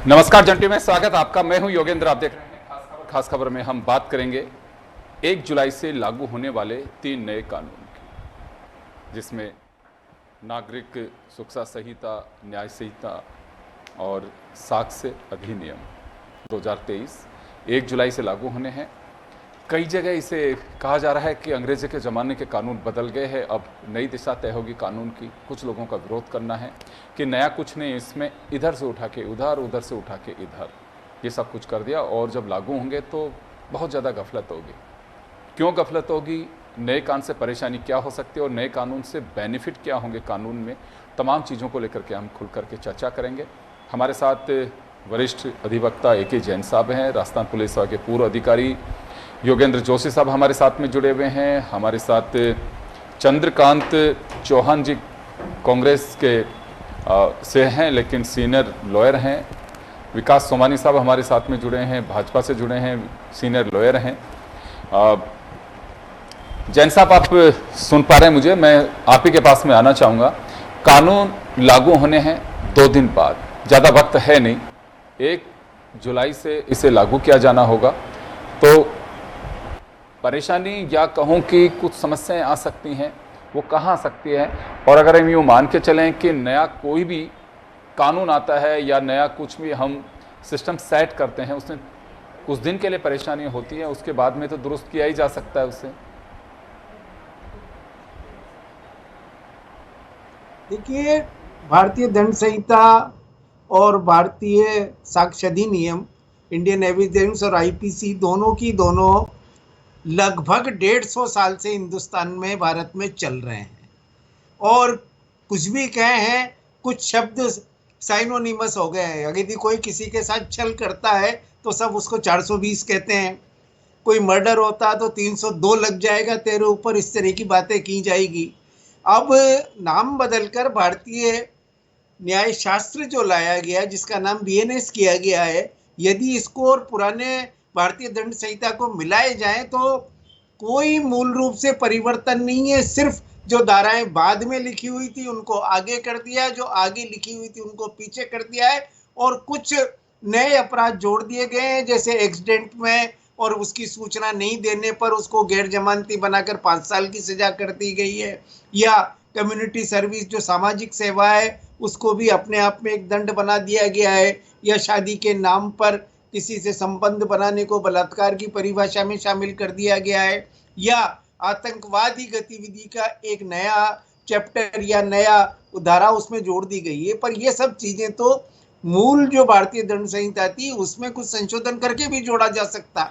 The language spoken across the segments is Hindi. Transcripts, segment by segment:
नमस्कार जंटी में स्वागत आपका। मैं हूं योगेंद्र। आप देख रहे हैं खास खबर में हम बात करेंगे 1 जुलाई से लागू होने वाले 3 नए कानून की, जिसमें नागरिक सुरक्षा संहिता, न्याय संहिता और साक्ष्य अधिनियम 2023 1 जुलाई से लागू होने हैं। कई जगह इसे कहा जा रहा है कि अंग्रेजी के ज़माने के कानून बदल गए हैं, अब नई दिशा तय होगी कानून की। कुछ लोगों का विरोध करना है कि नया कुछ नहीं, इसमें इधर से उठा के उधर, उधर से उठा के इधर, ये सब कुछ कर दिया और जब लागू होंगे तो बहुत ज़्यादा गफलत होगी। क्यों गफलत होगी, नए कानून से परेशानी क्या हो सकती है और नए कानून से बेनिफिट क्या होंगे कानून में, तमाम चीज़ों को लेकर के हम खुल करके चर्चा करेंगे। हमारे साथ वरिष्ठ अधिवक्ता AK जैन साहब हैं, राजस्थान पुलिस के पूर्व अधिकारी योगेंद्र जोशी साहब हमारे साथ में जुड़े हुए हैं। हमारे साथ चंद्रकांत चौहान जी कांग्रेस के से हैं लेकिन सीनियर लॉयर हैं। विकास सोमानी साहब हमारे साथ में जुड़े हैं, भाजपा से जुड़े हैं, सीनियर लॉयर हैं। जैन साहब, आप सुन पा रहे हैं मुझे? मैं आप ही के पास में आना चाहूँगा। कानून लागू होने हैं 2 दिन बाद, ज़्यादा वक्त है नहीं, 1 जुलाई से इसे लागू किया जाना होगा। तो परेशानी या कहूँ कि कुछ समस्याएं आ सकती हैं, वो कहाँ आ सकती है? और अगर हम यूँ मान के चलें कि नया कोई भी कानून आता है या नया कुछ भी हम सिस्टम सेट करते हैं, उसमें कुछ दिन के लिए परेशानी होती है, उसके बाद में तो दुरुस्त किया ही जा सकता है उससे। देखिए, भारतीय दंड संहिता और भारतीय साक्ष्य अधिनियम, इंडियन एविडेंस और IPC दोनों लगभग 150 साल से हिंदुस्तान में, भारत में चल रहे हैं। और कुछ भी कहे हैं, कुछ शब्द साइनोनिमस हो गए हैं। यदि कोई किसी के साथ छल करता है तो सब उसको 420 कहते हैं, कोई मर्डर होता है तो 302 लग जाएगा तेरे ऊपर, इस तरह की बातें की जाएगी। अब नाम बदलकर भारतीय न्याय शास्त्र जो लाया गया, जिसका नाम BNS किया गया है, यदि इसको और पुराने भारतीय दंड संहिता को मिलाए जाए तो कोई मूल रूप से परिवर्तन नहीं है। सिर्फ जो धाराएं बाद में लिखी हुई थी उनको आगे कर दिया, जो आगे लिखी हुई थी उनको पीछे कर दिया है, और कुछ नए अपराध जोड़ दिए गए हैं, जैसे एक्सीडेंट में और उसकी सूचना नहीं देने पर उसको गैर जमानती बनाकर 5 साल की सजा कर दी गई है, या कम्युनिटी सर्विस जो सामाजिक सेवा है उसको भी अपने आप में एक दंड बना दिया गया है, या शादी के नाम पर किसी से संबंध बनाने को बलात्कार की परिभाषा में शामिल कर दिया गया है, या आतंकवादी गतिविधि का एक नया चैप्टर या नया धारा उसमें जोड़ दी गई है। पर ये सब चीजें तो मूल जो भारतीय दंड संहिता थी उसमें कुछ संशोधन करके भी जोड़ा जा सकता।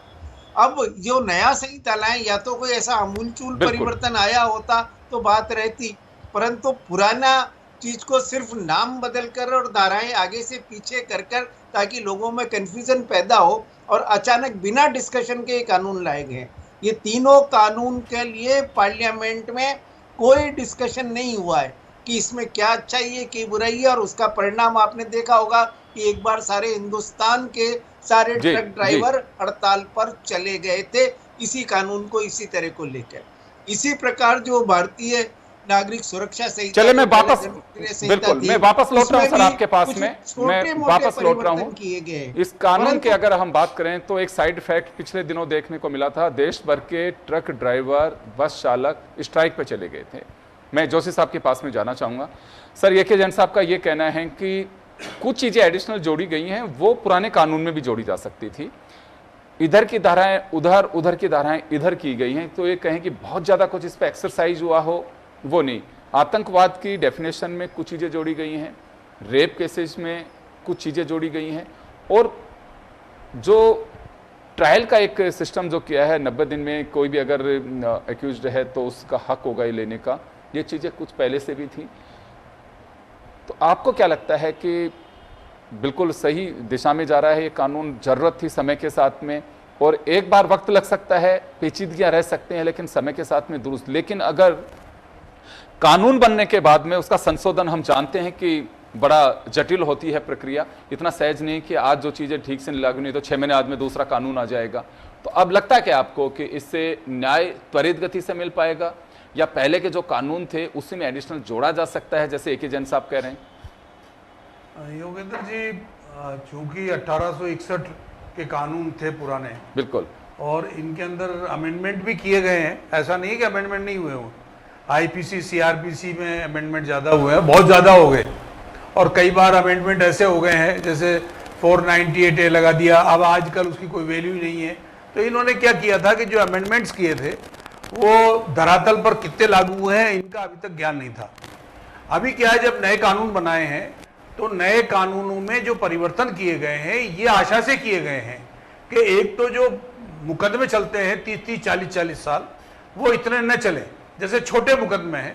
अब जो नया संहिता लाए, या तो कोई ऐसा अमूलचूल परिवर्तन आया होता तो बात रहती, परंतु पुराना चीज को सिर्फ नाम बदलकर और धाराएं आगे से पीछे कर ताकि लोगों में कंफ्यूजन पैदा हो, और अचानक बिना डिस्कशन के कानून लाए गए। ये तीनों कानून के लिए पार्लियामेंट में कोई डिस्कशन नहीं हुआ है कि इसमें क्या अच्छाई है, क्या बुराई है, और उसका परिणाम आपने देखा होगा कि एक बार सारे हिंदुस्तान के सारे ट्रक ड्राइवर हड़ताल पर चले गए थे इसी कानून को, इसी तरह को लेकर। इसी प्रकार जो भारतीय नागरिक सुरक्षा संहिता, चले मैं वापस लौट रहा हूं सर आपके पास में, मैं वापस लौट रहा हूं। इस कानून के अगर हम बात करें तो एक साइड इफेक्ट पिछले दिनों देखने को मिला था। देश भर के ट्रक ड्राइवर, बस चालक स्ट्राइक पे चले गए थे। मैं जोशी साहब के पास में जाना चाहूंगा। सर, AK जैन साहब का ये कहना है कि कुछ चीजें एडिशनल जोड़ी गई हैं, वो पुराने कानून में भी जोड़ी जा सकती थी। इधर की धाराएं उधर, उधर की धाराएं इधर की गई हैं। तो ये कहें कि बहुत ज्यादा कुछ इस पर एक्सरसाइज हुआ हो, वो नहीं। आतंकवाद की डेफिनेशन में कुछ चीज़ें जोड़ी गई हैं, रेप केसेस में कुछ चीज़ें जोड़ी गई हैं, और जो ट्रायल का एक सिस्टम जो किया है 90 दिन में कोई भी अगर एक्यूज्ड है तो उसका हक होगा ये लेने का, ये चीज़ें कुछ पहले से भी थी। तो आपको क्या लगता है कि बिल्कुल सही दिशा में जा रहा है ये कानून? जरूरत थी समय के साथ में, और एक बार वक्त लग सकता है, पेचीदगियां रह सकते हैं, लेकिन समय के साथ में दुरुस्त। लेकिन अगर कानून बनने के बाद में उसका संशोधन, हम जानते हैं कि बड़ा जटिल होती है प्रक्रिया, इतना सहज नहीं कि आज जो चीज़ें ठीक से लागू नहीं तो 6 महीने बाद में दूसरा कानून आ जाएगा। तो अब लगता है कि आपको कि इससे न्याय त्वरित गति से मिल पाएगा, या पहले के जो कानून थे उसी में एडिशनल जोड़ा जा सकता है, जैसे AK जैन साहब कह रहे हैं? योगेंद्र जी, चूंकि 1861 के कानून थे पुराने, बिल्कुल, और इनके अंदर अमेंडमेंट भी किए गए हैं, ऐसा नहीं कि अमेंडमेंट नहीं हुए हों। आईपीसी सीआरपीसी में अमेंडमेंट ज़्यादा हुए हैं, बहुत ज़्यादा हो गए, और कई बार अमेंडमेंट ऐसे हो गए हैं जैसे 498A लगा दिया, अब आजकल उसकी कोई वैल्यू नहीं है। तो इन्होंने क्या किया था कि जो अमेंडमेंट्स किए थे वो धरातल पर कितने लागू हुए हैं इनका अभी तक ज्ञान नहीं था। अभी क्या है, जब नए कानून बनाए हैं तो नए कानूनों में जो परिवर्तन किए गए हैं ये आशा से किए गए हैं कि एक तो जो मुकदमे चलते हैं 30-30, 40-40 साल, वो इतने न चले। जैसे छोटे मुकदमे हैं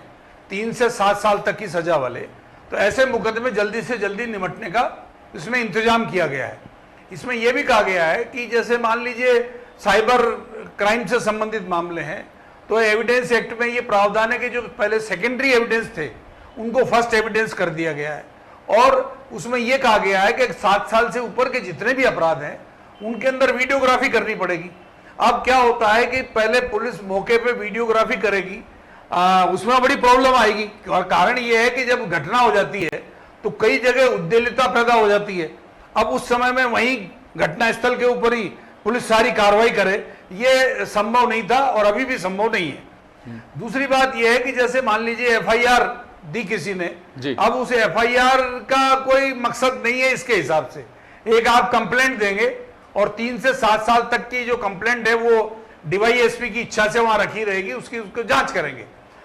3 से 7 साल तक की सजा वाले, तो ऐसे मुकदमे जल्दी से जल्दी निपटने का इसमें इंतजाम किया गया है। इसमें यह भी कहा गया है कि जैसे मान लीजिए साइबर क्राइम से संबंधित मामले हैं तो एविडेंस एक्ट में ये प्रावधान है कि जो पहले सेकेंडरी एविडेंस थे उनको फर्स्ट एविडेंस कर दिया गया है, और उसमें यह कहा गया है कि 7 साल से ऊपर के जितने भी अपराध हैं उनके अंदर वीडियोग्राफी करनी पड़ेगी। अब क्या होता है कि पहले पुलिस मौके पे वीडियोग्राफी करेगी, उसमें बड़ी प्रॉब्लम आएगी, और कारण यह है कि जब घटना हो जाती है तो कई जगह उद्देलिता पैदा हो जाती है। अब उस समय में वहीं घटना स्थल के ऊपर ही पुलिस सारी कार्रवाई करे, ये संभव नहीं था और अभी भी संभव नहीं है। दूसरी बात यह है कि जैसे मान लीजिए एफआईआर दी किसी ने, अब उस एफआईआर का कोई मकसद नहीं है इसके हिसाब से। एक आप कंप्लेंट देंगे और 3 से 7 साल तक की जो कंप्लेंट है वो डीवाईएसपी की इच्छा से वहां रखी रहेगी, उसको जांच करेंगे,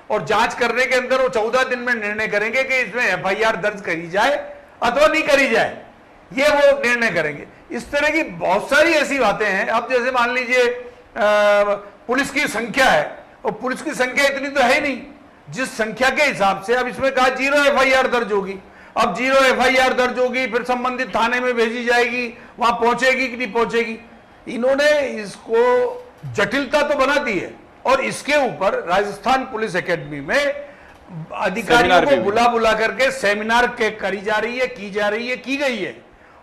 और जांच करने के अंदर वो 14 दिन में निर्णय करेंगे कि इसमें एफआईआर दर्ज करी जाए अथवा नहीं करी जाए, ये वो निर्णय करेंगे। इस तरह की बहुत सारी ऐसी बातें हैं। अब जैसे मान लीजिए पुलिस की संख्या है, और पुलिस की संख्या इतनी तो है नहीं, जिस संख्या के हिसाब से अब इसमें कहा 0 एफआईआर दर्ज होगी। अब 0 एफआईआर दर्ज होगी, फिर संबंधित थाने में भेजी जाएगी, वहां पहुंचेगी कि नहीं पहुंचेगी। इन्होंने इसको जटिलता तो बना दी है, और इसके ऊपर राजस्थान पुलिस एकेडमी में अधिकारियों को बुला बुला करके सेमिनार करी जा रही है, की गई है,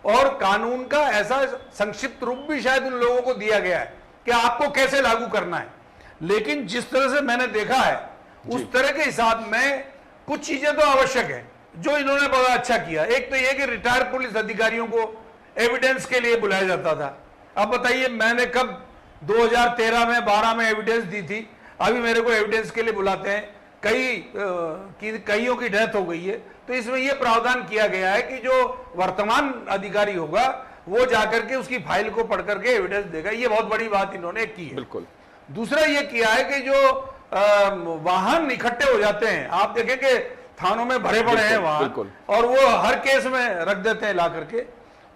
और कानून का ऐसा संक्षिप्त रूप भी शायद उन लोगों को दिया गया है कि आपको कैसे लागू करना है। लेकिन जिस तरह से मैंने देखा है उस तरह के हिसाब में कुछ चीजें तो आवश्यक है जो इन्होंने बड़ा अच्छा किया। एक तो यह कि रिटायर्ड पुलिस अधिकारियों को एविडेंस के लिए बुलाया जाता था। अब बताइए, मैंने कब 2013 में 12 में एविडेंस दी थी, अभी मेरे को एविडेंस के लिए बुलाते हैं। कईयों की डेथ हो गई है, तो इसमें यह प्रावधान किया गया है कि जो वर्तमान अधिकारी होगा वो जाकर के उसकी फाइल को पढ़ करके एविडेंस देगा। ये बहुत बड़ी बात इन्होंने की है। बिल्कुल। दूसरा ये किया है कि जो वाहन इकट्ठे हो जाते हैं, आप देखें कि थानों में भरे पड़े हैं वाहन, और वो हर केस में रख देते हैं ला करके,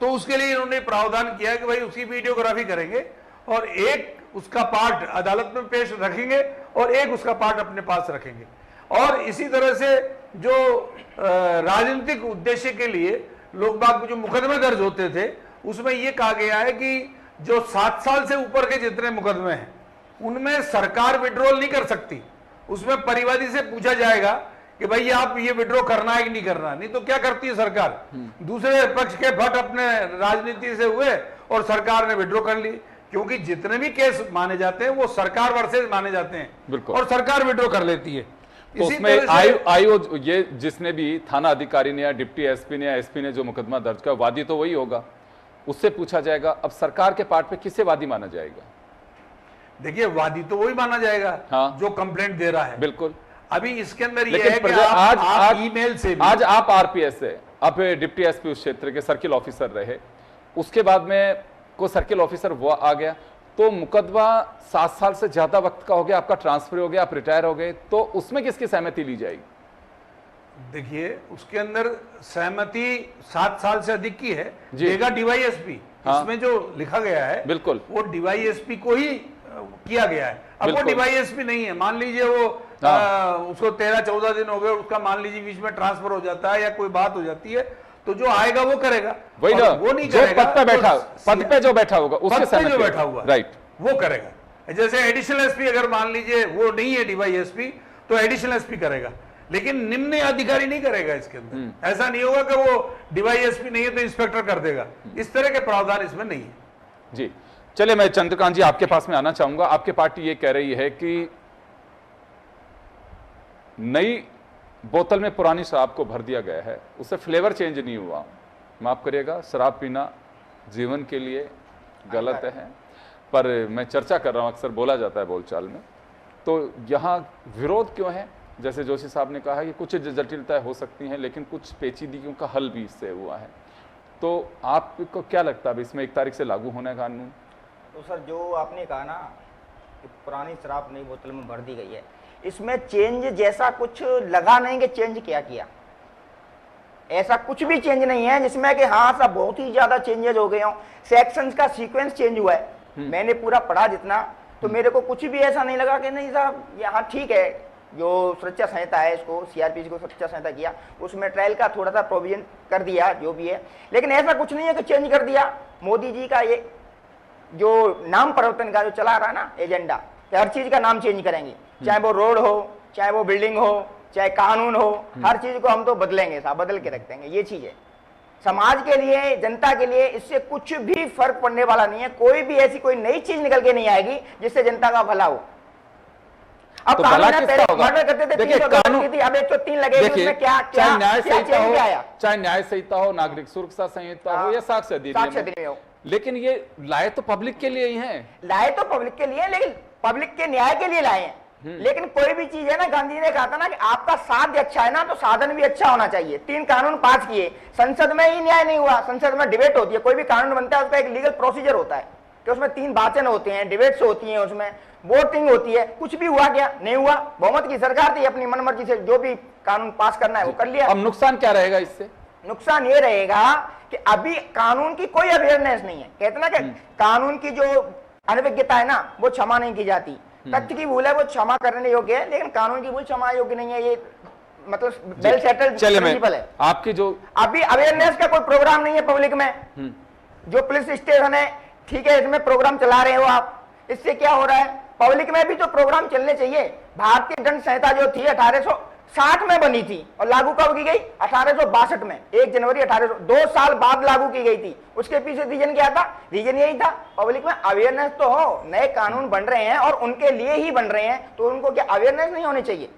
तो उसके लिए इन्होंने प्रावधान किया है कि भाई उसकी वीडियोग्राफी करेंगे और एक उसका पार्ट अदालत में पेश रखेंगे और एक उसका पार्ट अपने पास रखेंगे। और इसी तरह से जो राजनीतिक उद्देश्य के लिए लोग बाग जो मुकदमे दर्ज होते थे उसमें यह कहा गया है कि जो 7 साल से ऊपर के जितने मुकदमे हैं उनमें सरकार विड्रॉल नहीं कर सकती। उसमें परिवादी से पूछा जाएगा कि भाई आप ये विड्रॉ करना है कि नहीं करना, नहीं तो क्या करती है सरकार, दूसरे पक्ष के भट्ट अपने राजनीति से हुए और सरकार ने विड्रॉ कर ली, क्योंकि जितने भी केस माने जाते हैं वो सरकार वर्सेस माने जाते हैं और सरकार विड्रॉ कर लेती है। तो उसमें आयोग ये जिसने भी थाना अधिकारी ने या डिप्टी एसपी ने या एसपी ने जो मुकदमा दर्ज किया, वादी तो वही होगा, उससे पूछा जाएगा। अब सरकार के पार्ट पे किसे वादी माना जाएगा? देखिए, वादी तो वही माना जाएगा हाँ। जो कंप्लेंट दे रहा है। बिल्कुल। अभी इसके अंदर ये है कि आप ईमेल से आज आप आरपीएस से, आप डिप्टी एसपी उस क्षेत्र के सर्किल ऑफिसर रहे, उसके बाद में को सर्किल ऑफिसर वो आ गया, तो मुकदमा 7 साल से ज्यादा वक्त का हो गया, आपका ट्रांसफर हो गया, आप रिटायर हो गए, तो उसमें किसकी सहमति ली जाएगी? देखिए, उसके अंदर सहमति 7 साल से अधिक की है, देगा डीवाईएसपी। हाँ। इसमें जो लिखा गया है बिल्कुल वो डीवाईएसपी को ही किया गया है। अब वो डीवाईएसपी नहीं है, मान लीजिए वो उसको 13-14 दिन हो गए, उसका मान लीजिए बीच में ट्रांसफर हो जाता है या कोई बात हो जाती है, तो जो आएगा वो करेगा। वही ना, वो नहीं करेगा, पद पे जो बैठा होगा उसके साथ जो बैठा हुआ राइट वो करेगा। जैसे एडिशनल एसपी अगर मान लीजिए वो नहीं है डीवाईएसपी, तो एडिशनल एसपी करेगा, लेकिन निम्न अधिकारी नहीं करेगा। इसके अंदर ऐसा नहीं होगा कि वो डीवाईएसपी नहीं है तो इंस्पेक्टर कर देगा, इस तरह के प्रावधान इसमें नहीं है। जी चलिए, मैं चंद्रकांत जी आपके पास में आना चाहूंगा। आपके पार्टी ये कह रही है कि नई बोतल में पुरानी शराब को भर दिया गया है, उससे फ्लेवर चेंज नहीं हुआ, माफ़ करिएगा, शराब पीना जीवन के लिए गलत है, पर मैं चर्चा कर रहा हूँ, अक्सर बोला जाता है बोलचाल में। तो यहाँ विरोध क्यों है? जैसे जोशी साहब ने कहा कि कुछ जटिलताएं हो सकती हैं, लेकिन कुछ पेचीदगियों का हल भी इससे हुआ है। तो आपको क्या लगता है इसमें 1 तारीख से लागू होने का कानून? तो सर जो आपने कहा ना कि पुरानी शराब नई बोतल में भर दी गई है, इसमें चेंज जैसा कुछ लगा नहीं कि चेंज क्या किया, ऐसा कुछ भी चेंज नहीं है जिसमें कि हाँ सब बहुत ही ज्यादा चेंजेस हो गए हों। सेक्शंस का सीक्वेंस चेंज हुआ है, मैंने पूरा पढ़ा जितना, तो मेरे को कुछ भी ऐसा नहीं लगा कि नहीं साहब यहाँ ठीक है, जो सुरक्षा संहिता है इसको सीआरपीसी को सुरक्षा संहिता किया, उसमें ट्रायल का थोड़ा सा प्रोविजन कर दिया जो भी है, लेकिन ऐसा कुछ नहीं है कि चेंज कर दिया। मोदी जी का ये जो नाम परिवर्तन का जो चला रहा है ना एजेंडा, कि हर चीज का नाम चेंज करेंगे, चाहे वो रोड हो, चाहे वो बिल्डिंग हो, चाहे कानून हो, हर चीज को हम तो बदलेंगे साहब, बदल के रख देंगे। ये चीज है समाज के लिए, जनता के लिए इससे कुछ भी फर्क पड़ने वाला नहीं है। कोई भी ऐसी कोई नई चीज निकल के नहीं आएगी जिससे जनता का भला हो। अब तो भला किसका होगा? करते थे, देखिए कानून, अब 103 लगे, उसमें क्या चाहे न्याय संहिता हो, आया, चाहे न्याय संहिता हो, नागरिक सुरक्षा संहिता हो या साक्ष्य अधिनियम हो, लेकिन ये लाए तो पब्लिक के लिए ही हैं। लाए तो पब्लिक के लिए, लेकिन पब्लिक के न्याय के लिए लाए हैं। लेकिन कोई भी चीज है ना, गांधी ने कहा था ना कि आपका साध्य अच्छा है ना तो साधन भी अच्छा होना चाहिए। 3 कानून पास किए, संसद में ही न्याय नहीं हुआ। संसद में डिबेट होती है, कोई भी कानून बनता है उसका एक लीगल प्रोसीजर होता है कि उसमें 3 वाचन होते हैं, डिबेट्स होती हैं, उसमें वोटिंग होती है। कुछ भी हुआ क्या? नहीं हुआ। बहुमत की सरकार थी, अपनी मनमर्जी से जो भी कानून पास करना है वो कर लिया। अब नुकसान क्या रहेगा इससे? नुकसान ये रहेगा कि अभी कानून की कोई अवेयरनेस नहीं है। कहते ना कि कानून की जो अनभिज्ञता है ना वो क्षमा नहीं की जाती। तथ्य की भूल है वो क्षमा करने योग्य है, लेकिन कानून की भूल क्षमा योग्य नहीं है। ये मतलब वेल सेटल्ड प्रिंसिपल है। आपकी जो अभी अवेयरनेस का कोई प्रोग्राम नहीं है पब्लिक में। जो पुलिस स्टेशन है ठीक है, इसमें प्रोग्राम चला रहे हो आप, इससे क्या हो रहा है? पब्लिक में भी तो प्रोग्राम चलने चाहिए। भारतीय दंड संहिता जो थी 1860 में बनी थी और लागू कब की गई? 1862 में, 1 जनवरी 1800, 2 साल बाद लागू की गई थी। उसके पीछे रीजन क्या था? रीजन यही था, पब्लिक में अवेयरनेस तो हो। नए कानून बन रहे हैं और उनके लिए ही बन रहे हैं, तो उनको क्या अवेयरनेस नहीं होनी चाहिए?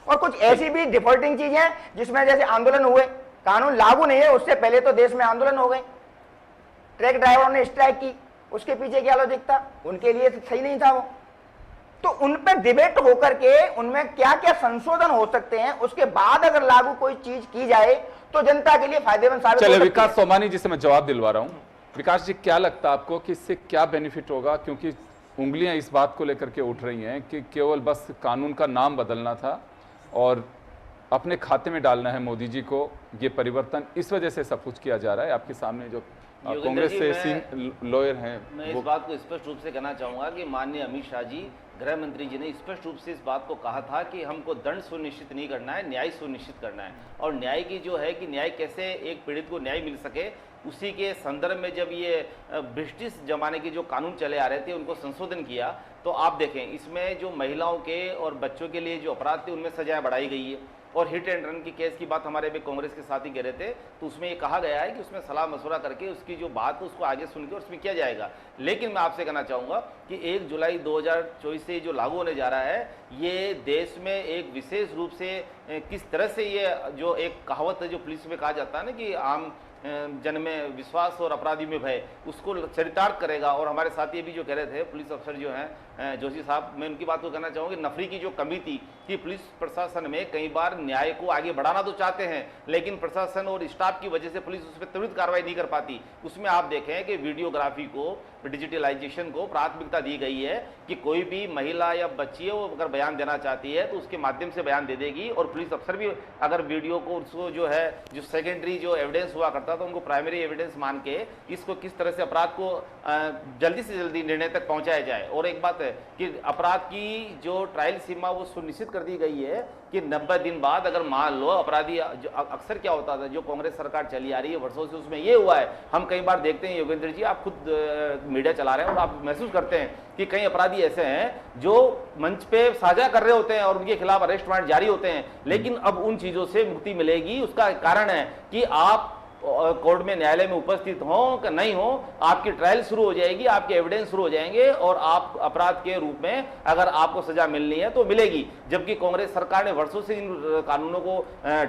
और कुछ ऐसी भी डिफॉल्टिंग चीजें हैं जिसमें जैसे आंदोलन हुए, कानून लागू नहीं है उससे पहले तो देश में आंदोलन हो गए, ट्रक ड्राइवरों ने स्ट्राइक की, उसके पीछे क्या लॉजिक था? उनके लिए तो सही नहीं था वो। तो उन पर डिबेट होकर के उनमें क्या क्या संशोधन हो सकते हैं, उसके बाद अगर लागू कोई चीज की जाए तो जनता के लिए फायदेमंद साबित हो सकती है। चलिए विकास सोमानी जी से मैं जवाब दिलवा रहा हूं। विकास जी, क्या लगता है आपको कि इससे क्या बेनिफिट होगा? क्योंकि उंगलियां इस बात को लेकर के उठ रही हैं कि केवल बस कानून का नाम बदलना था और अपने खाते में डालना है मोदी जी को, ये परिवर्तन इस वजह से सब कुछ किया जा रहा है। आपके सामने जो कांग्रेस से लॉयर हैं, मैं इस बात को स्पष्ट रूप से कहना चाहूंगा कि माननीय अमित शाह जी, गृह मंत्री जी ने स्पष्ट रूप से इस बात को कहा था कि हमको दंड सुनिश्चित नहीं करना है, न्याय सुनिश्चित करना है। और न्याय की जो है कि न्याय कैसे एक पीड़ित को न्याय मिल सके, उसी के संदर्भ में जब ये ब्रिटिश जमाने के जो कानून चले आ रहे थे उनको संशोधन किया, तो आप देखें इसमें जो महिलाओं के और बच्चों के लिए जो अपराध थे उनमें सजाएं बढ़ाई गई है। और हिट एंड रन की केस की बात हमारे भी कांग्रेस के साथ ही कह रहे थे, तो उसमें ये कहा गया है कि उसमें सलाह मशवरा करके उसकी जो बात है उसको आगे सुन के उसमें किया जाएगा। लेकिन मैं आपसे कहना चाहूँगा कि 1 जुलाई 2024 से जो लागू होने जा रहा है, ये देश में एक विशेष रूप से किस तरह से ये जो एक कहावत है जो पुलिस में कहा जाता है ना कि आम जन में विश्वास और अपराधी में भय, उसको चरितार्थ करेगा। और हमारे साथी भी जो कह रहे थे पुलिस अफसर जो हैं जोशी साहब, मैं उनकी बात को कहना चाहूँगा कि नफरी की जो कमी थी कि पुलिस प्रशासन में कई बार न्याय को आगे बढ़ाना तो चाहते हैं, लेकिन प्रशासन और स्टाफ की वजह से पुलिस उस पर त्वरित कार्रवाई नहीं कर पाती। उसमें आप देखें कि वीडियोग्राफी को, डिजिटलाइजेशन को प्राथमिकता दी गई है कि कोई भी महिला या बच्ची है वो अगर बयान देना चाहती है तो उसके माध्यम से बयान दे देगी। और पुलिस अफसर भी अगर वीडियो को उसको जो है जो सेकेंडरी जो एविडेंस हुआ करता तो उनको प्राइमरी एविडेंस मान के इसको किस तरह से अपराध को जल्दी से जल्दी निर्णय तक पहुंचाया जाए। और एक बात है कि अपराध की जो ट्रायल सीमा वो सुनिश्चित कर दी गई है कि 90 दिन बाद अगर मान लो अपराधी, अक्सर क्या होता था जो कांग्रेस सरकार चली आ रही है वर्षों से, उसमें ये हुआ है, हम कई बार देखते हैं योगेंद्र जी, आप खुद मीडिया चला रहे हैं और आप महसूस करते हैं कि कई अपराधी ऐसे हैं जो मंच पे साझा कर रहे होते हैं और उनके खिलाफ अरेस्ट वारंट जारी होते हैं, लेकिन अब उन चीजों से मुक्ति मिलेगी। उसका कारण है कि आप कोर्ट में न्यायालय में उपस्थित हो कि नहीं हो, आपकी ट्रायल शुरू हो जाएगी, आपके एविडेंस शुरू हो जाएंगे और आप अपराध के रूप में अगर आपको सजा मिलनी है तो मिलेगी। जबकि कांग्रेस सरकार ने वर्षों से इन कानूनों को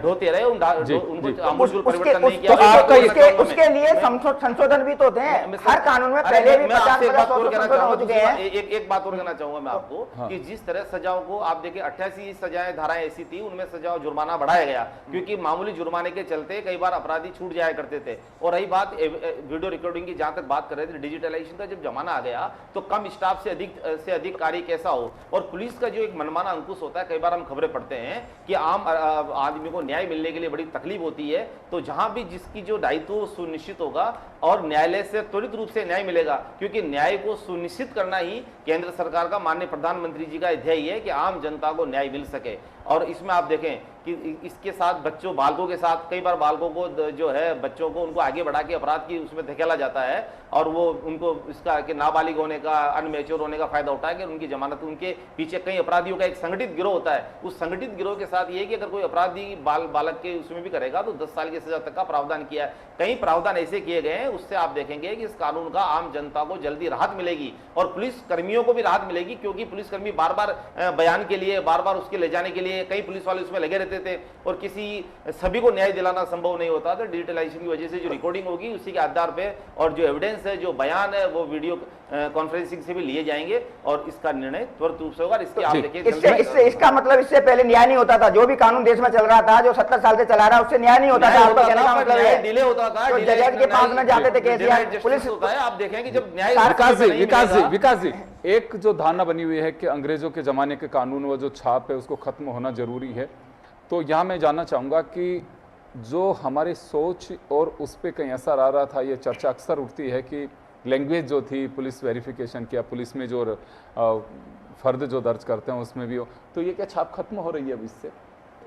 ढोते रहे, उनको आमूल परिवर्तन नहीं किया। उसके लिए संशोधन भी तो थे हर कानून में, पहले भी 50 एक बात और कहना चाहूंगा मैं आपको कि जिस तरह सजाओं को आप देखिए 88 सजाएं धाराएं ऐसी थी, उनमें सजाओं जुर्माना बढ़ाया गया क्योंकि मामूली जुर्माने के चलते कई बार अपराधी छूट जाया करते थे। और रही बात वीडियो रिकॉर्डिंग की, जहां तक बात कर रहे थे डिजिटलाइजेशन का जब जमाना आ गया तो कम स्टाफ से अधिक कार्य कैसा हो, और पुलिस का जो एक मनमाना अंकुश होता है, कई बार हम खबरें पढ़ते हैं कि आम आदमी को न्याय मिलने के लिए बड़ी तकलीफ होती है, तो जहां भी जिसकी जो दायित्व सुनिश्चित होगा और न्यायालय से त्वरित रूप से न्याय मिलेगा, क्योंकि न्याय को सुनिश्चित करना ही केंद्र सरकार का, माननीय प्रधानमंत्री जी का ध्येय है कि आम जनता को न्याय मिल सके। और इसमें आप देखें कि इसके साथ बच्चों बालकों के साथ कई बार बालकों को जो है बच्चों को उनको आगे बढ़ा के अपराध की उसमें धकेला जाता है और वो उनको इसका कि नाबालिग होने का, अनमेच्योर होने का फायदा उठा के उनकी जमानत, उनके पीछे कई अपराधियों का एक संगठित गिरोह होता है। उस संगठित गिरोह के साथ ये कि अगर कोई अपराधी बालक के उसमें भी करेगा तो 10 साल की सजा तक का प्रावधान किया है। कई प्रावधान ऐसे किए गए हैं, उससे आप देखेंगे कि इस कानून का आम जनता को जल्दी राहत मिलेगी और पुलिस कर्मियों को भी राहत मिलेगी, क्योंकि पुलिसकर्मी बार बार बयान के लिए, बार बार उसके ले जाने के लिए कई पुलिस वाले उसमें लगे रहते थे और सभी को न्याय दिलाना संभव नहीं होता था। डिजिटलाइजेशन की वजह से जो रिकॉर्डिंग होगी उसी के आधार पे और जो एविडेंस है, जो बयान है, वो वीडियो कॉन्फ्रेंसिंग से भी लिए जाएंगे और इसका निर्णय त्वरित रूप से होगा। इसके आप देखिए, इसका मतलब इससे पहले न्याय नहीं होता था। जो भी कानून देश में चल रहा था, जो 70 साल से चला रहा है, उससे न्याय नहीं होता था। आपका कहने का मतलब है डिले होता था, तो जज के पास में जाते थे केस, पुलिस होता है। आप देखें कि जब न्याय विकास जी एक जो धारणा बनी हुई है कि अंग्रेजों के जमाने के कानून व जो छाप है उसको खत्म होना जरूरी है, तो यहाँ मैं जानना चाहूँगा कि जो हमारी सोच और उस पर कहीं असर आ रहा था, ये चर्चा अक्सर उठती है कि लैंग्वेज जो थी पुलिस वेरिफिकेशन किया, पुलिस में जो फर्द जो दर्ज करते हैं उसमें भी हो, तो ये क्या छाप खत्म हो रही है अब इससे?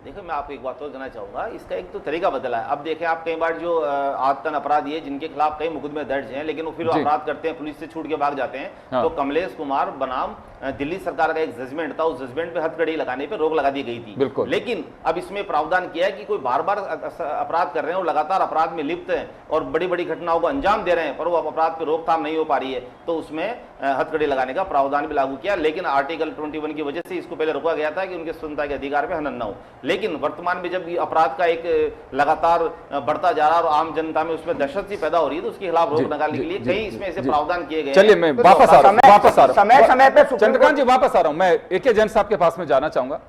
देखो मैं आपको एक बात और कहना चाहूंगा, इसका एक तो तरीका बदला है। अब देखें आप, कई बार जो आतंक अपराधी है जिनके खिलाफ कई मुकदमे दर्ज हैं लेकिन वो फिर अपराध करते हैं, पुलिस से छूट के भाग जाते हैं। हाँ। तो कमलेश कुमार बनाम दिल्ली सरकार का एक जजमेंट था, उस जजमेंट पे हथकड़ी लगाने पे रोक लगा दी गई थी। लेकिन अब इसमें प्रावधान किया है कि कोई बार बार अपराध कर रहे हैं और लगातार अपराध में लिप्त हैं और बड़ी बड़ी घटनाओं को अंजाम दे रहे हैं पर वो अपराध पे रोकथाम नहीं हो पा रही है, तो उसमें हथकड़ी लगाने का प्रावधान भी लागू किया। लेकिन आर्टिकल 21 की वजह से इसको पहले रोका गया था कि उनके स्वतंत्रता के अधिकार पे हनन न हो। लेकिन वर्तमान में जब अपराध का एक लगातार बढ़ता जा रहा है और आम जनता में उसमें दहशत सी पैदा हो रही है, तो उसके खिलाफ रोक लगाने के लिए कई इसमें ऐसे प्रावधान किए गए। चलिए मैं वापस आ रहा हूं, समय पे चंद्रकांत जी वापस आ रहा हूं। मैं AK जैन साहब के पास में जाना चाहूंगा।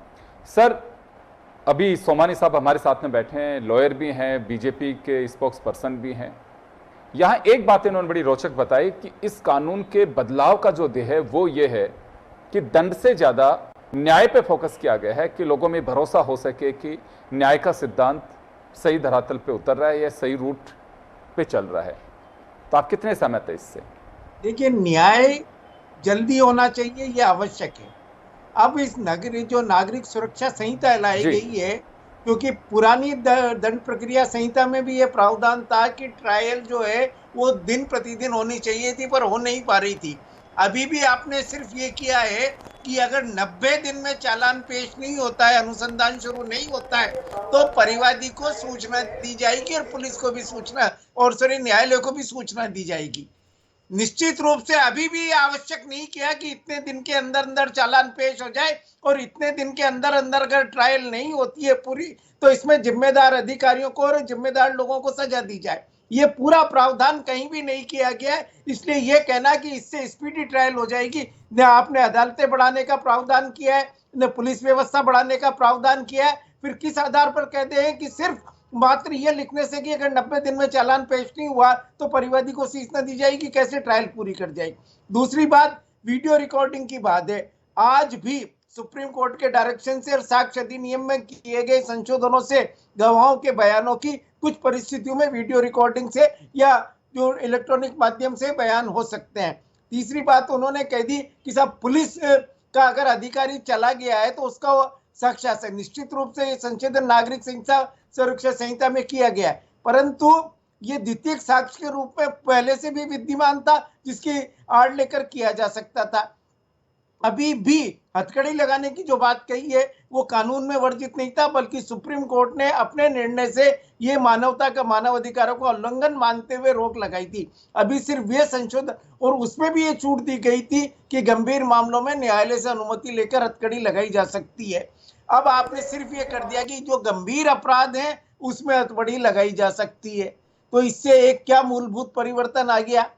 सर, अभी सोमानी साहब हमारे साथ में बैठे हैं, लॉयर भी हैं, बीजेपी के स्पोक्स पर्सन भी हैं। यहां एक बात इन्होंने बड़ी रोचक बताई कि इस कानून के बदलाव का जो ध्येय है वो ये है कि दंड से ज्यादा न्याय पे फोकस किया गया है कि लोगों में भरोसा हो सके कि न्याय का सिद्धांत सही धरातल पे उतर रहा है या सही रूट पे चल रहा है। तो आप कितने सहमत हैं इससे? देखिए, न्याय जल्दी होना चाहिए, यह आवश्यक है। अब इस नागरिक सुरक्षा संहिता लाई गई है, क्योंकि पुरानी दंड प्रक्रिया संहिता में भी यह प्रावधान था कि ट्रायल जो है वो दिन प्रतिदिन होनी चाहिए थी, पर हो नहीं पा रही थी। अभी भी आपने सिर्फ ये किया है कि अगर 90 दिन में चालान पेश नहीं होता है, अनुसंधान शुरू नहीं होता है, तो परिवादी को सूचना दी जाएगी और पुलिस को भी सूचना, और न्यायालय को भी सूचना दी जाएगी। निश्चित रूप से अभी भी आवश्यक नहीं किया कि इतने दिन के अंदर अंदर चालान पेश हो जाए और इतने दिन के अंदर अंदर अगर ट्रायल नहीं होती है पूरी, तो इसमें जिम्मेदार अधिकारियों को और जिम्मेदार लोगों को सजा दी जाए। ये पूरा प्रावधान कहीं भी नहीं किया गया है। इसलिए ये कहना कि इससे स्पीडी ट्रायल हो जाएगी, न आपने अदालतें बढ़ाने का प्रावधान किया है, न पुलिस व्यवस्था बढ़ाने का प्रावधान किया है, फिर किस आधार पर कहते हैं कि सिर्फ मात्र ये लिखने से कि अगर 90 दिन में चालान पेश नहीं हुआ तो परिवादी को सूचना दी जाएगी, कैसे ट्रायल पूरी कर जाएगी। दूसरी बात वीडियो रिकॉर्डिंग की बात है। आज भी सुप्रीम कोर्ट के डायरेक्शन से और साक्ष्य अधिनियम में किए गए संशोधनों से गवाहों के बयानों की कुछ परिस्थितियों में वीडियो रिकॉर्डिंग से या जो इलेक्ट्रॉनिक माध्यम से बयान हो सकते हैं। तीसरी बात उन्होंने कह दी कि साहब पुलिस का अगर अधिकारी चला गया है तो उसका साक्ष्य निश्चित रूप से संशोधन नागरिक सुरक्षा संहिता में किया गया है, परंतु ये द्वितीयक साक्ष्य के रूप में पहले से भी विद्यमान था, जिसकी आड़ लेकर किया जा सकता था। अभी भी हथकड़ी लगाने की जो बात कही है वो कानून में वर्जित नहीं था, बल्कि सुप्रीम कोर्ट ने अपने निर्णय से ये मानवता का मानव अधिकारों का उल्लंघन मानते हुए रोक लगाई थी। अभी सिर्फ ये संशोधन, और उसमें भी ये छूट दी गई थी कि गंभीर मामलों में न्यायालय से अनुमति लेकर हथकड़ी लगाई जा सकती है। अब आपने सिर्फ ये कर दिया कि जो गंभीर अपराध है उसमें हथकड़ी लगाई जा सकती है। तो इससे एक क्या मूलभूत परिवर्तन आ गया?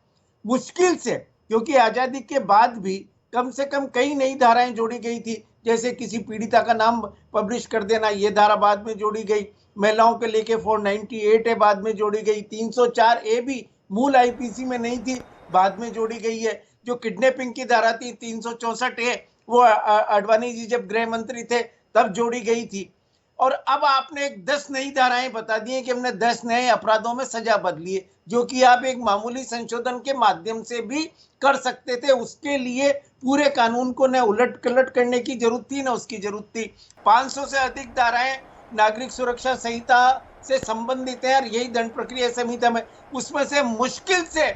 मुश्किल से, क्योंकि आजादी के बाद भी कम से कम कई नई धाराएं जोड़ी गई थी, जैसे किसी पीड़िता का नाम पब्लिश कर देना, ये धारा बाद में जोड़ी गई। महिलाओं के लेके 498 है, बाद में जोड़ी गई। 304 ए भी मूल आईपीसी में नहीं थी, बाद में जोड़ी गई है। जो किडनैपिंग की धारा थी 364 है, वो अडवाणी जी जब गृह मंत्री थे तब जोड़ी गई थी। और अब आपने 10 नई धाराएं बता दी कि हमने 10 नए अपराधों में सजा बदली है, जो कि आप एक मामूली संशोधन के माध्यम से भी कर सकते थे। उसके लिए पूरे कानून को न उलट पलट करने की जरूरत थी, न उसकी जरूरत थी। 500 से अधिक धाराएं नागरिक सुरक्षा संहिता से संबंधित है, और यही दंड प्रक्रिया संहिता में, उसमें से मुश्किल से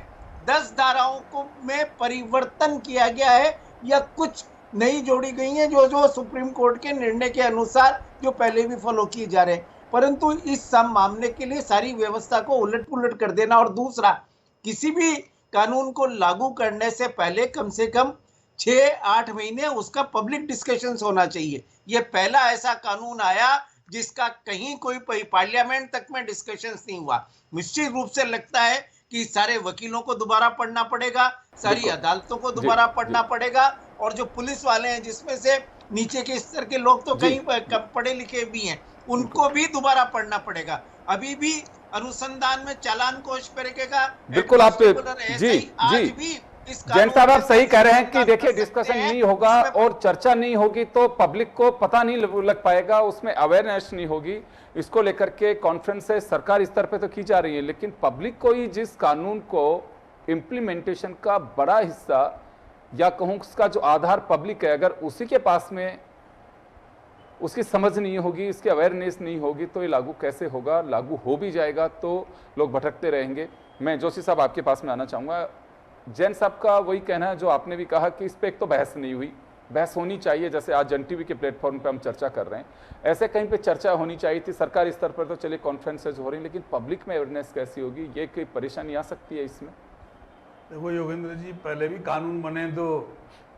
10 धाराओं को में परिवर्तन किया गया है या कुछ नई जोड़ी गई है, जो सुप्रीम कोर्ट के निर्णय के अनुसार जो पहले भी फॉलो किए जा रहे हैं। परंतु इस सब मामले के लिए सारी व्यवस्था को उलट पुलट कर देना, और दूसरा, किसी भी कानून को लागू करने से पहले कम से कम 6-8 महीने उसका पब्लिक डिस्कशन होना चाहिए। ये पहला ऐसा कानून आया जिसका कहीं कोई पार्लियामेंट तक में डिस्कशन नहीं हुआ। निश्चित रूप से लगता है कि सारे वकीलों को दोबारा पढ़ना पड़ेगा, सारी अदालतों को दोबारा पढ़ना पड़ेगा, और जो पुलिस वाले हैं जिसमें से नीचे के स्तर के लोग तो कहीं पढ़े लिखे भी हैं, उनको भी दोबारा पढ़ना पड़ेगा। अभी भी अनुसंधान में चालान कोष तरीके बिल्कुल आप जी जैन साहब आप सही कह रहे हैं कि देखिए डिस्कशन नहीं होगा और चर्चा नहीं होगी तो पब्लिक को पता नहीं लग पाएगा, उसमें अवेयरनेस नहीं होगी। इसको लेकर के कॉन्फ्रेंस सरकार स्तर पे तो की जा रही है, लेकिन पब्लिक को ही जिस कानून को इम्प्लीमेंटेशन का बड़ा हिस्सा या कहूँ उसका जो आधार पब्लिक है, अगर उसी के पास में उसकी समझ नहीं होगी, इसकी अवेयरनेस नहीं होगी तो ये लागू कैसे होगा? लागू हो भी जाएगा तो लोग भटकते रहेंगे। मैं जोशी साहब आपके पास में आना चाहूँगा। जैन साहब का वही कहना है जो आपने भी कहा कि इस पर एक तो बहस नहीं हुई, बहस होनी चाहिए। जैसे आज जन टीवी के प्लेटफॉर्म पे हम चर्चा कर रहे हैं, ऐसे कहीं पे चर्चा होनी चाहिए थी। सरकारी स्तर पर तो चलिए कॉन्फ्रेंसेज हो रही हैं, लेकिन पब्लिक में अवेयरनेस कैसी होगी, ये कोई परेशानी आ सकती है इसमें? देखो योगेंद्र जी, पहले भी कानून बने तो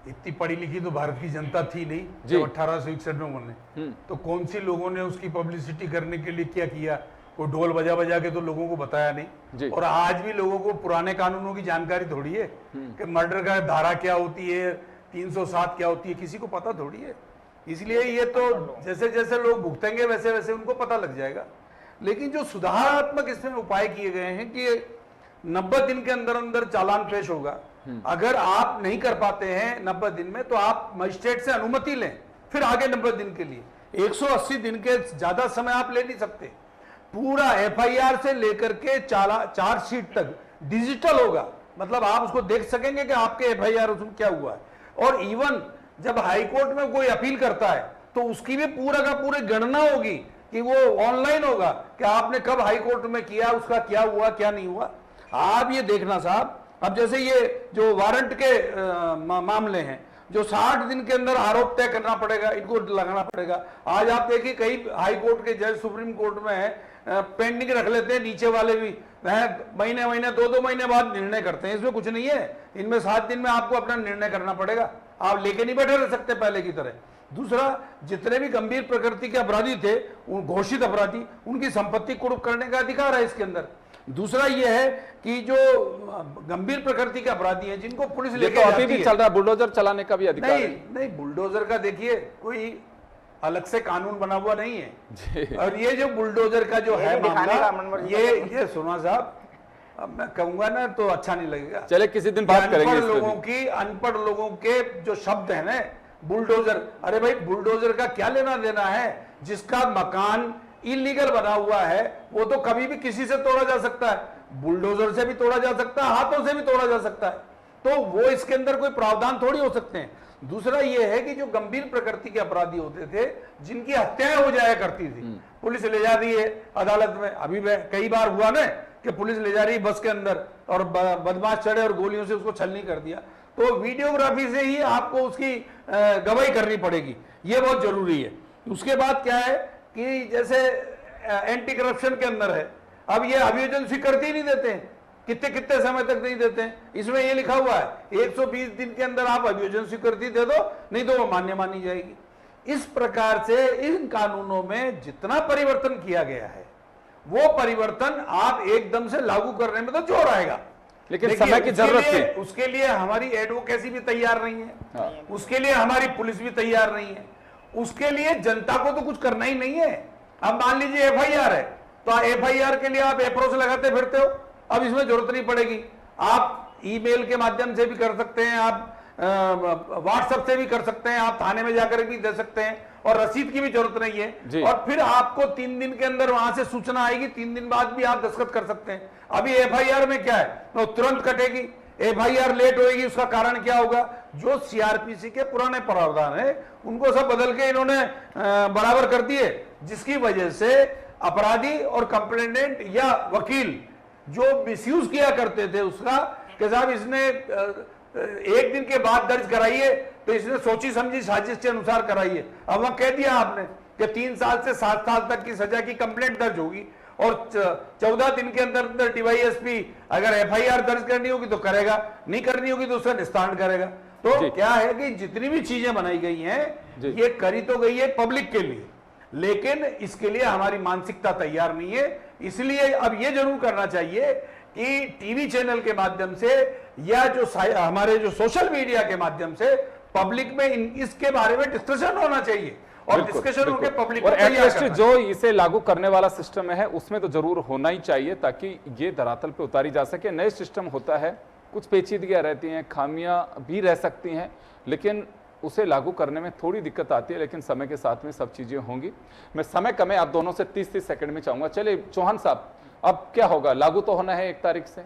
इतनी पढ़ी लिखी तो भारत की जनता थी नहीं जब 1861 में बने। तो कौन सी लोगों ने उसकी पब्लिसिटी करने के लिए क्या किया? कोई ढोल बजा बजा के तो लोगों को बताया नहीं। और आज भी लोगों को पुराने कानूनों की जानकारी थोड़ी है कि मर्डर का धारा क्या होती है, 307 क्या होती है, किसी को पता थोड़ी है। इसलिए ये तो जैसे जैसे लोग भुगतेंगे वैसे वैसे उनको पता लग जाएगा। लेकिन जो सुधारात्मक इसमें उपाय किए गए हैं कि 90 दिन के अंदर अंदर चालान पेश होगा। अगर आप नहीं कर पाते हैं 90 दिन में तो आप मजिस्ट्रेट से अनुमति लें, फिर आगे 90 दिन के लिए। 180 दिन के ज्यादा समय आप ले नहीं सकते। पूरा एफआईआर से लेकर के चार्जशीट तक डिजिटल होगा, मतलब आप उसको देख सकेंगे कि आपके एफआईआर उसमें क्या हुआ है। और इवन जब हाईकोर्ट में कोई अपील करता है तो उसकी भी पूरा का पूरी गणना होगी कि वो ऑनलाइन होगा कि आपने कब हाईकोर्ट में किया, उसका क्या हुआ क्या नहीं हुआ। आप ये देखना साहब, अब जैसे ये जो वारंट के मामले हैं, जो 60 दिन के अंदर आरोप तय करना पड़ेगा, इनको लगाना पड़ेगा। आज आप देखिए कई हाई कोर्ट के जज सुप्रीम कोर्ट में पेंडिंग रख लेते हैं, नीचे वाले भी महीने महीने 2-2 महीने बाद निर्णय करते हैं। इसमें कुछ नहीं है, इनमें 7 दिन में आपको अपना निर्णय करना पड़ेगा, आप लेके नहीं बैठे रह सकते पहले की तरह। दूसरा, जितने भी गंभीर प्रकृति के अपराधी थे, उन घोषित अपराधी, उनकी संपत्ति कुर्क करने का अधिकार है इसके अंदर। दूसरा यह है कि जो गंभीर प्रकृति के अपराधी हैं जिनको पुलिस लेके तो अभी भी चल रहा है, बुलडोजर चलाने का भी अधिकार नहीं, बुलडोजर का देखिए कोई अलग से कानून बना हुआ नहीं है। और ये जो बुलडोजर का जो है मामला, ये सुना साहब, अब मैं कहूंगा ना तो अच्छा नहीं लगेगा। चले किसी दिन बात करेंगे। अनपढ़ लोगों के जो शब्द है ना, बुलडोजर, अरे भाई बुलडोजर का क्या लेना देना है? जिसका मकान इलीगल बना हुआ है वो तो कभी भी किसी से तोड़ा जा सकता है, बुलडोजर से भी तोड़ा जा सकता है, हाथों से भी तोड़ा जा सकता है। तो वो इसके अंदर कोई प्रावधान थोड़ी हो सकते हैं। दूसरा ये है कि जो गंभीर प्रकृति के अपराधी होते थे, जिनकी हत्याएं हो जाया करती थी, पुलिस ले जा रही है अदालत में। अभी कई बार हुआ ना कि पुलिस ले जा रही है बस के अंदर और बदमाश चढ़े और गोलियों से उसको छलनी कर दिया। तो वीडियोग्राफी से ही आपको उसकी गवाही करनी पड़ेगी, ये बहुत जरूरी है। उसके बाद क्या है कि जैसे एंटी करप्शन के अंदर है, अब ये अभियोजन स्वीकृति ही नहीं देते हैं, कितने कितने समय तक नहीं देते हैं। इसमें ये लिखा हुआ है 120 दिन के अंदर आप अभियोजन स्वीकृति दे दो, नहीं तो वो मान्य मानी जाएगी। इस प्रकार से इन कानूनों में जितना परिवर्तन किया गया है वो परिवर्तन आप एकदम से लागू करने में तो जोर आएगा, लेकिन समय की जरूरत है। उसके लिए हमारी एडवोकेसी भी तैयार नहीं है, उसके लिए हमारी पुलिस भी तैयार नहीं है, उसके लिए जनता को तो कुछ करना ही नहीं है। अब मान लीजिए एफआईआर है, तो एफआईआर के लिए आप अप्रोच लगाते फिरते हो, अब इसमें जरूरत नहीं पड़ेगी। आप ईमेल के माध्यम से भी कर सकते हैं, आप व्हाट्सएप से भी कर सकते हैं, आप थाने में जाकर भी दे सकते हैं, और रसीद की भी जरूरत नहीं है। और फिर आपको 3 दिन के अंदर वहां से सूचना आएगी, 3 दिन बाद भी आप दस्तखत कर सकते हैं। अभी एफआईआर में क्या है, तो तुरंत कटेगी। एफआईआर लेट होगी, उसका कारण क्या होगा, जो सीआरपीसी के पुराने प्रावधान है उनको सब बदल के इन्होंने बराबर कर दिए, जिसकी वजह से अपराधी और कंप्लेनेंट या वकील जो मिसयूज किया करते थे उसका, कि साहब इसने 1 दिन के बाद दर्ज कराइए, तो इसने सोची समझी साजिश के अनुसार कराइए। अब वहां कह दिया आपने कि 3 साल से 7 साल तक की सजा की कंप्लेंट दर्ज होगी, और 14 दिन के अंदर डीवाईएसपी अगर एफआईआर दर्ज करनी होगी तो करेगा, नहीं करनी होगी तो उसका निस्तारण करेगा। तो क्या है कि जितनी भी चीजें बनाई गई हैं ये करी तो गई है पब्लिक के लिए, लेकिन इसके लिए हमारी मानसिकता तैयार नहीं है। इसलिए अब ये जरूर करना चाहिए कि टीवी चैनल के माध्यम से या जो हमारे जो सोशल मीडिया के माध्यम से पब्लिक में इसके बारे में डिस्कशन होना चाहिए, और डिस्कशन होकर पब्लिक और एटलीस्ट जो इसे लागू करने वाला सिस्टम है उसमें तो जरूर होना ही चाहिए, ताकि ये धरातल पे उतारी जा सके। नए सिस्टम होता है, कुछ पेचीदगियां रहती हैं, खामियां भी रह सकती हैं, लेकिन उसे लागू करने में थोड़ी दिक्कत आती है, लेकिन समय के साथ में सब चीजें होंगी। मैं समय कम है, आप दोनों से 30-30 सेकंड में चाहूंगा। चलिए चौहान साहब, अब क्या होगा, लागू तो होना है 1 तारीख से?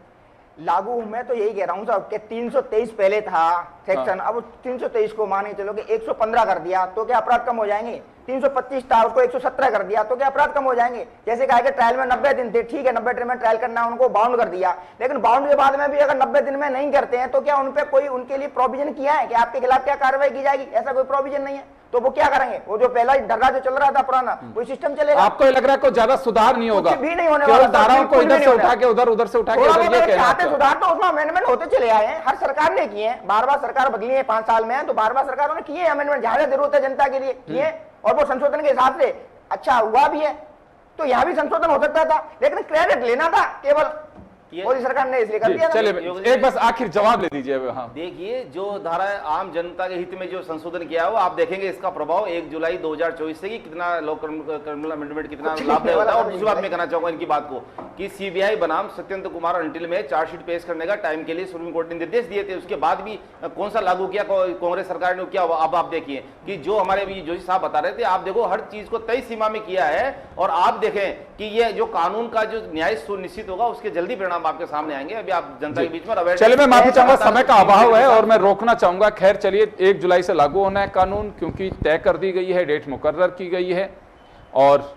लागू मैं तो यही कह रहा हूँ साहब कि 323 पहले था सेक्शन, अब 323 को मान के चलो कि 115 कर दिया तो क्या अपराध कम हो जाएंगे? 325 था उसको 117 कर दिया तो क्या अपराध कम हो जाएंगे? जैसे कहा कि ट्रायल में 90 दिन थे, ठीक है 90 दिन में ट्रायल करना है, उनको बाउंड कर दिया, लेकिन बाउंड के बाद में भी अगर 90 दिन में नहीं करते हैं तो क्या उन पे कोई उनके लिए प्रोविजन किया है कि आपके खिलाफ क्या कार्रवाई की जाएगी? ऐसा कोई प्रोविजन नहीं है, तो वो क्या करेंगे? वो जो पहला धर्रा जो चल रहा था पुराना, कोई सिस्टम चलेगा? आपको लग रहा है कोई ज्यादा सुधार नहीं होगा? कुछ भी नहीं होने वाला, धाराओं को इधर से उठा के उधर से उठा के सुधार तो उसमें अमेंडमेंट होते चले आए हैं, हर सरकार ने किए हैं, बार-बार सरकार बदली है 5 साल में, तो बार-बार सरकारों ने किए अमेंडमेंट, जहां जरूरत है जनता के लिए किए, और वो संशोधन के हिसाब से अच्छा हुआ भी है। तो यहाँ भी संशोधन हो सकता था, लेकिन क्रेडिट लेना था केवल मोदी सरकार ने, इसलिए कर दिया। चलिए एक बस आखिर जवाब ले दीजिए। हाँ, देखिए जो धारा आम जनता के हित में जो संशोधन किया है वो आप देखेंगे इसका प्रभाव 1 जुलाई 2024 से कि कितना लॉ क्रिमिनल अमेंडमेंट कितना लाभदायक होता है। और दूसरी बात मैं कहना चाहूंगा इनकी बात को कि सीबीआई बनाम सत्येंद्र कुमार अंटिल में चार्जशीट पेश करने का टाइम के लिए सुप्रीम कोर्ट ने निर्देश दिए थे, उसके बाद भी कौन सा लागू किया कांग्रेस सरकार ने किया? अब आप देखिए कि जो हमारे अभी जोशी साहब बता रहे थे, आप देखो हर चीज को तय सीमा में किया है, और आप देखें कि ये जो कानून का जो न्याय सुनिश्चित होगा उसके जल्दी परिणाम आपके सामने आएंगे। अभी आप जनता के बीच में अवेयर। चलिए मैं माफी चाहूंगा, समय का अभाव है और मैं रोकना चाहूंगा। खैर चलिए 1 जुलाई से लागू होना है कानून, क्योंकि तय कर दी गई है, डेट मुकर्रर की गई है। और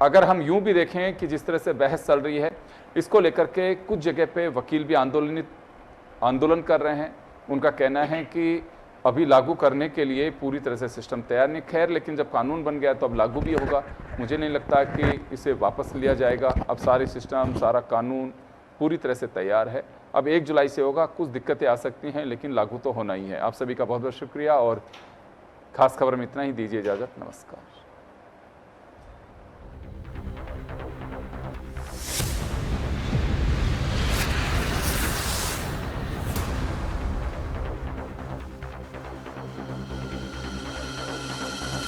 अगर हम यूं भी देखें कि जिस तरह से बहस चल रही है, इसको लेकर के कुछ जगह पे वकील भी आंदोलन कर रहे हैं। उनका कहना है कि अभी लागू करने के लिए पूरी तरह से सिस्टम तैयार नहीं। खैर लेकिन जब कानून बन गया तो अब लागू भी होगा। मुझे नहीं लगता कि इसे वापस लिया जाएगा। अब सारे सिस्टम, सारा कानून पूरी तरह से तैयार है। अब 1 जुलाई से होगा, कुछ दिक्कतें आ सकती हैं, लेकिन लागू तो होना ही है। आप सभी का बहुत बहुत शुक्रिया, और खास खबर में इतना ही। दीजिए इजाज़त, नमस्कार।